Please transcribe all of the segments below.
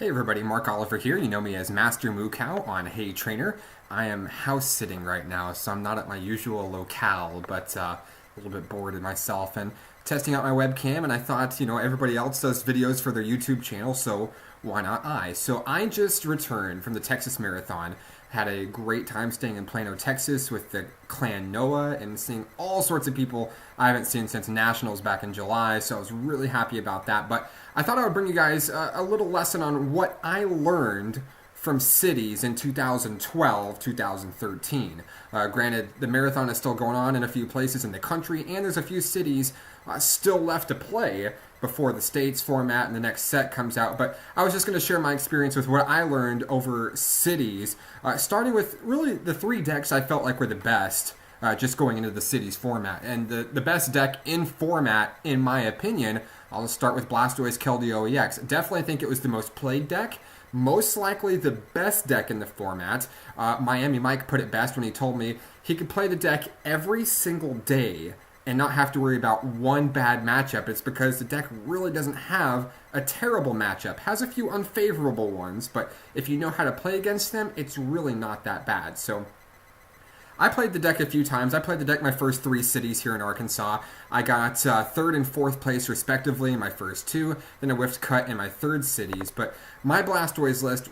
Hey everybody, Mark Oliver here. You know me as MasterMooCow on Hey Trainer. I am house sitting right now, so I'm not at my usual locale, but a little bit bored of myself and testing out my webcam. And I thought, everybody else does videos for their YouTube channel, so why not I? So I just returned from the Texas Marathon. Had a great time staying in Plano, Texas with the Clan Noah and seeing all sorts of people I haven't seen since Nationals back in July, so I was really happy about that. But I thought I would bring you guys a little lesson on what I learned from cities in 2012, 2013. Granted, the marathon is still going on in a few places in the country, and there's a few cities still left to play before the States format and the next set comes out. But I was just going to share my experience with what I learned over cities, starting with really the three decks I felt like were the best. Just going into the cities format. And the best deck in format, in my opinion, I'll just start with Blastoise Keldeo EX. Definitely think it was the most played deck. Most likely the best deck in the format. Miami Mike put it best when he told me he could play the deck every single day and not have to worry about one bad matchup. It's because the deck really doesn't have a terrible matchup. Has a few unfavorable ones, but if you know how to play against them, it's really not that bad. So I played the deck a few times. I played the deck my first three cities here in Arkansas. I got third and fourth place respectively in my first two, then a whiffed cut in my third cities. But my Blastoise list,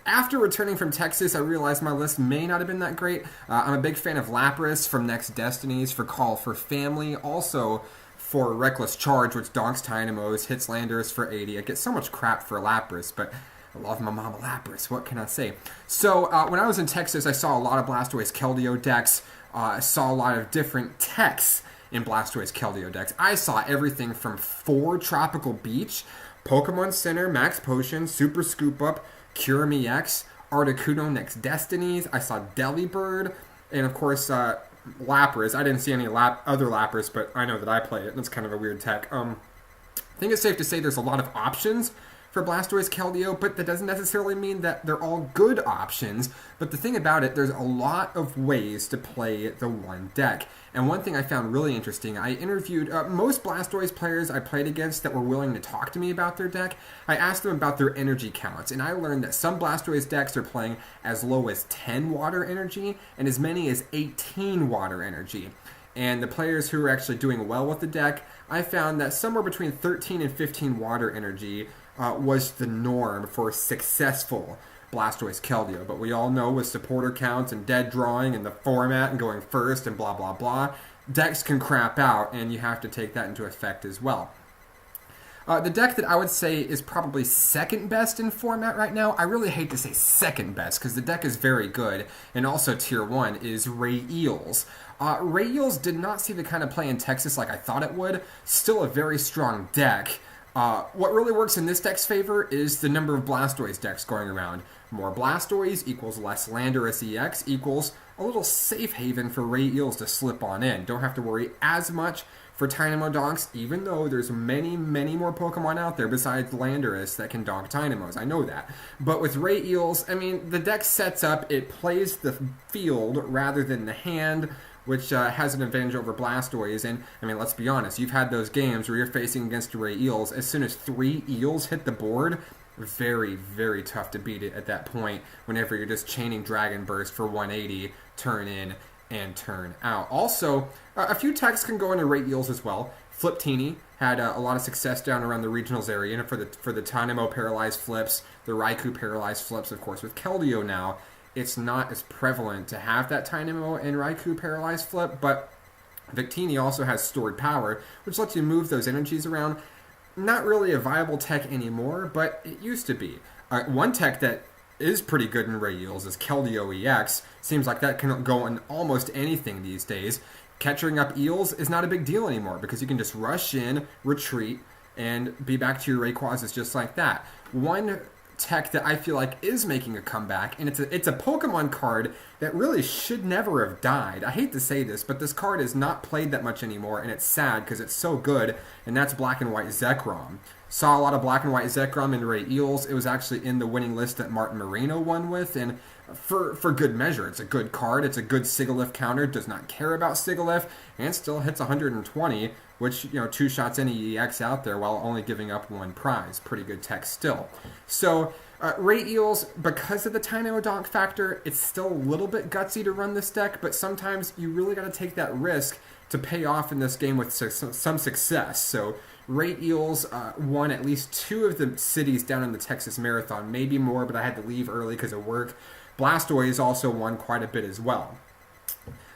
after returning from Texas, I realized my list may not have been that great. I'm a big fan of Lapras from Next Destinies, for Call for Family, also for Reckless Charge, which donks Dynamos, hits Landers for 80. I get so much crap for Lapras, but I love my mama Lapras. What can I say? So when I was in Texas, I saw a lot of Blastoise Keldeo decks. I saw a lot of different techs in Blastoise Keldeo decks. I saw everything from 4 Tropical Beach, Pokemon Center, Max Potion, Super Scoop Up, Cure Me X, Articuno Next Destinies. I saw Delibird, and of course Lapras. I didn't see any other Lapras, but I know that I play it, and it's kind of a weird tech. I think it's safe to say there's a lot of options for Blastoise Keldeo, but that doesn't necessarily mean that they're all good options. But the thing about it, there's a lot of ways to play the one deck. And one thing I found really interesting, I interviewed most Blastoise players I played against that were willing to talk to me about their deck. I asked them about their energy counts, and I learned that some Blastoise decks are playing as low as 10 water energy and as many as 18 water energy. And the players who were actually doing well with the deck, I found that somewhere between 13 and 15 water energy was the norm for successful Blastoise Keldeo. But we all know with supporter counts and dead drawing and the format and going first and blah blah blah, decks can crap out, and you have to take that into effect as well. The deck that I would say is probably second best in format right now, I really hate to say second best because the deck is very good, and also tier 1, is Ray Eels. Ray Eels did not see the kind of play in Texas like I thought it would. Still a very strong deck. What really works in this deck's favor is the number of Blastoise decks going around. More Blastoise equals less Landorus EX equals a little safe haven for Ray Eels to slip on in. Don't have to worry as much for Dynamo donks, even though there's many, many more Pokemon out there besides Landorus that can donk Dynamos. I know that. But with Ray Eels, I mean, the deck sets up, it plays the field rather than the hand, which has an advantage over Blastoise. And, I mean, let's be honest, you've had those games where you're facing against Ray Eels. As soon as 3 Eels hit the board, very, very tough to beat it at that point whenever you're just chaining Dragon Burst for 180, turn in, and turn out. Also, a few techs can go into Ray Eels as well. Fliptini had a lot of success down around the regionals area, and for the Dynamo paralyzed flips, the Raikou paralyzed flips, of course. With Keldeo now, it's not as prevalent to have that Dynamo and Raikou paralyzed flip, but Victini also has stored power, which lets you move those energies around. Not really a viable tech anymore, but it used to be. One tech that is pretty good in Ray Eels is Keldeo EX. Seems like that can go on almost anything these days. Catching up Eels is not a big deal anymore because you can just rush in, retreat, and be back to your Rayquazas just like that. One tech that I feel like is making a comeback, and it's a Pokemon card that really should never have died. I hate to say this, but this card is not played that much anymore, and it's sad because it's so good, and that's Black and White Zekrom. Saw a lot of Black and White Zekrom in Ray Eels. It was actually in the winning list that Martin Moreno won with, and for good measure. It's a good card. It's a good Sigalith counter. Does not care about Sigalith and still hits 120, which, 2 shots any EX out there while only giving up 1 prize. Pretty good tech still. So Ray Eels, because of the Tino Donk factor, it's still a little bit gutsy to run this deck, but sometimes you really got to take that risk to pay off in this game with some success. So Ray Eels won at least 2 of the cities down in the Texas Marathon, maybe more, but I had to leave early because of work. Blastoise also won quite a bit as well.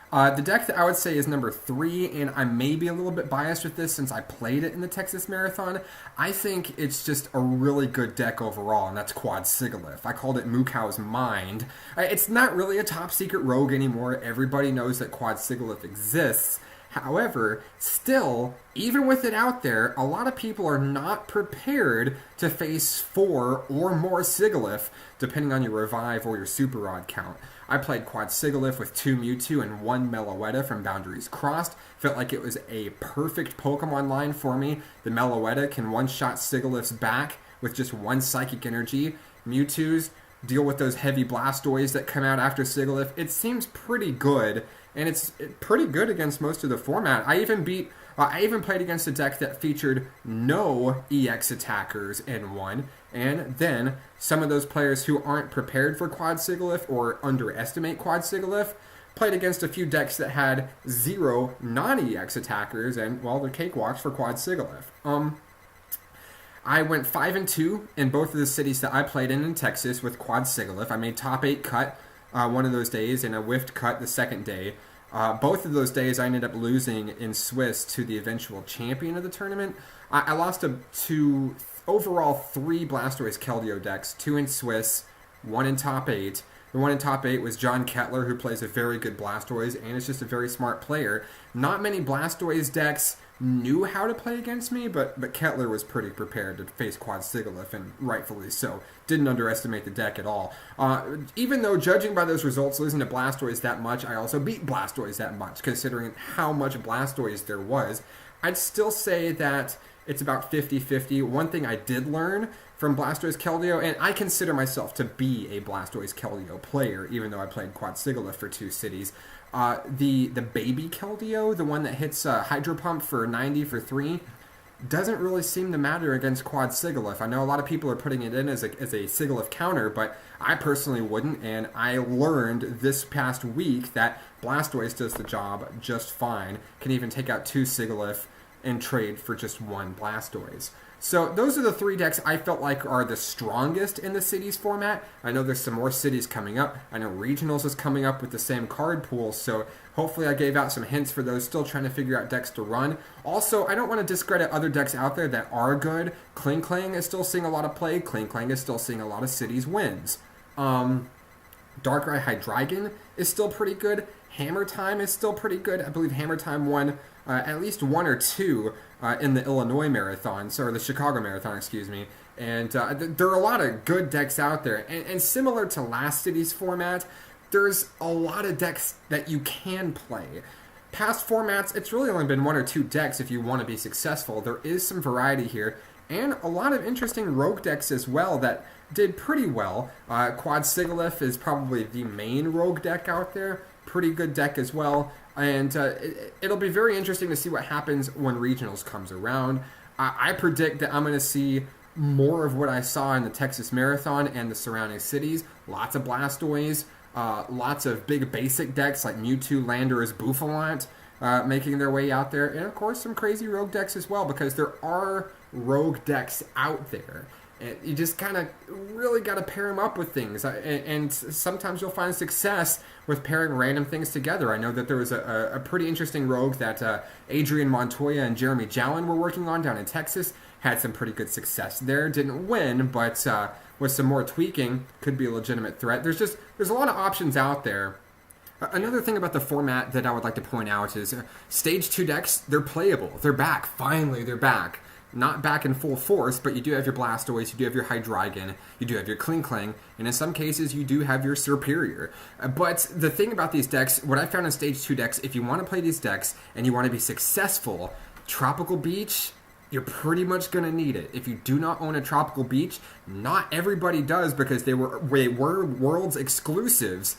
The deck that I would say is number 3, and I may be a little bit biased with this since I played it in the Texas Marathon, I think it's just a really good deck overall, and that's Quad Sigalith. I called it MasterMooCow's Mind. It's not really a top secret rogue anymore. Everybody knows that Quad Sigalith exists. However, still, even with it out there, a lot of people are not prepared to face 4 or more Sigalith, depending on your Revive or your Super Rod count. I played Quad Sigalith with 2 Mewtwo and 1 Meloetta from Boundaries Crossed. Felt like it was a perfect Pokemon line for me. The Meloetta can one-shot Sigaliths back with just 1 Psychic Energy. Mewtwo's deal with those heavy Blastoise that come out after Sigalith. It seems pretty good, and it's pretty good against most of the format. I even played against a deck that featured no EX attackers in one, and then some of those players who aren't prepared for Quad Sigalith or underestimate Quad Sigalith played against a few decks that had 0 non-EX attackers, and, well, the cakewalks for Quad Sigalith. I went 5-2 in both of the cities that I played in Texas with Quad Sigalith. I made top 8 cut one of those days and a whiffed cut the second day. Both of those days I ended up losing in Swiss to the eventual champion of the tournament. I lost to overall 3 Blastoise Keldeo decks, 2 in Swiss, 1 in top 8. The one in top 8 was John Kettler, who plays a very good Blastoise and is just a very smart player. Not many Blastoise decks knew how to play against me, but Kettler was pretty prepared to face Quad Sigalith, and rightfully so. Didn't underestimate the deck at all. Even though, judging by those results, losing to Blastoise that much, I also beat Blastoise that much, considering how much Blastoise there was. I'd still say that it's about 50-50. One thing I did learn from Blastoise Keldeo, and I consider myself to be a Blastoise Keldeo player, even though I played Quad Sigalith for 2 cities. The baby Keldeo, the one that hits Hydro Pump for 90 for 3, doesn't really seem to matter against Quad Sigalith. I know a lot of people are putting it in as a Sigalith counter, but I personally wouldn't, and I learned this past week that Blastoise does the job just fine. Can even take out 2 Sigalith and trade for just 1 Blastoise. So those are the 3 decks I felt like are the strongest in the cities format. I know there's some more cities coming up. I know regionals is coming up with the same card pool, so hopefully I gave out some hints for those still trying to figure out decks to run. Also, I don't want to discredit other decks out there that are good. Kling Klang is still seeing a lot of play. Kling Klang is still seeing a lot of cities wins. Darkrai Hydreigon is still pretty good. Hammer Time is still pretty good. I believe Hammer Time won at least 1 or 2 in the Illinois Marathon, or the Chicago Marathon, excuse me. And there are a lot of good decks out there. And similar to last city's format, there's a lot of decks that you can play. Past formats, it's really only been 1 or 2 decks if you want to be successful. There is some variety here, and a lot of interesting rogue decks as well that did pretty well. Quad Sigalith is probably the main rogue deck out there. Pretty good deck as well. And it'll be very interesting to see what happens when regionals comes around. I predict that I'm going to see more of what I saw in the Texas Marathon and the surrounding cities. Lots of Blastoise, lots of big basic decks like Mewtwo, Landorus, Bouffalant making their way out there. And of course some crazy rogue decks as well, because there are rogue decks out there. You just kind of really got to pair them up with things. And sometimes you'll find success with pairing random things together. I know that there was a pretty interesting rogue that Adrian Montoya and Jeremy Jallin were working on down in Texas. Had some pretty good success there. Didn't win, but with some more tweaking, could be a legitimate threat. There's a lot of options out there. Another thing about the format that I would like to point out is Stage 2 decks, they're playable. They're back. Finally, they're back. Not back in full force, but you do have your Blastoise, you do have your Hydreigon, you do have your Kling Klang, and in some cases you do have your Superior. But the thing about these decks, what I found in Stage 2 decks, if you want to play these decks and you want to be successful, Tropical Beach you're pretty much going to need it. If you do not own a tropical beach, not everybody does because they were world's exclusives.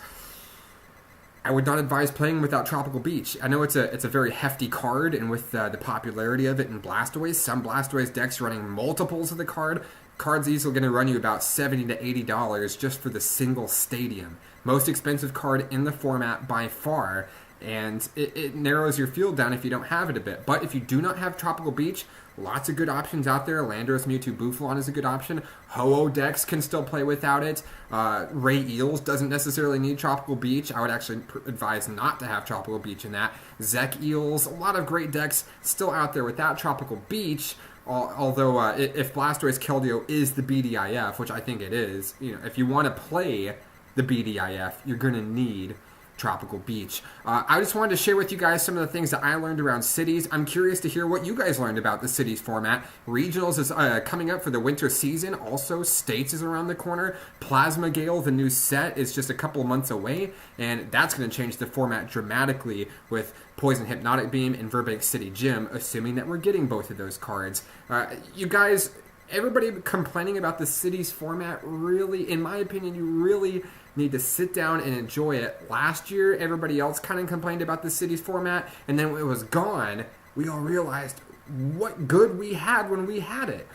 I would not advise playing without Tropical Beach. I know it's a very hefty card, and with the popularity of it in Blastoise, some Blastoise decks running multiples of the card. Cards these are going to run you about $70 to $80 just for the single stadium. Most expensive card in the format by far, and it narrows your field down if you don't have it a bit. But if you do not have Tropical Beach, lots of good options out there. Landorus, Mewtwo, Bouffalon is a good option. Ho-Oh decks can still play without it. Ray Eels doesn't necessarily need Tropical Beach. I would actually advise not to have Tropical Beach in that. Zek Eels, a lot of great decks still out there without Tropical Beach. Although if Blastoise Keldeo is the BDIF, which I think it is, if you want to play the BDIF, you're going to need Tropical Beach. I just wanted to share with you guys some of the things that I learned around cities. I'm curious to hear what you guys learned about the cities format. Regionals is coming up for the winter season. Also, States is around the corner. Plasma Gale, the new set, is just a couple of months away, and that's going to change the format dramatically with Poison Hypnotic Beam and Verbank City Gym, assuming that we're getting both of those cards. You guys, everybody complaining about the cities format, really, in my opinion, you really need to sit down and enjoy it. Last year, everybody else kind of complained about the cities format, and then when it was gone, we all realized what good we had when we had it.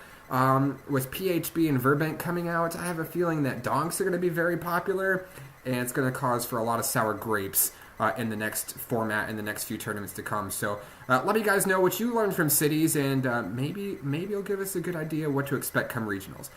With PHB and Verbank coming out, I have a feeling that donks are going to be very popular, and it's going to cause for a lot of sour grapes in the next format, in the next few tournaments to come. So let me guys know what you learned from cities, and maybe you'll give us a good idea what to expect come regionals.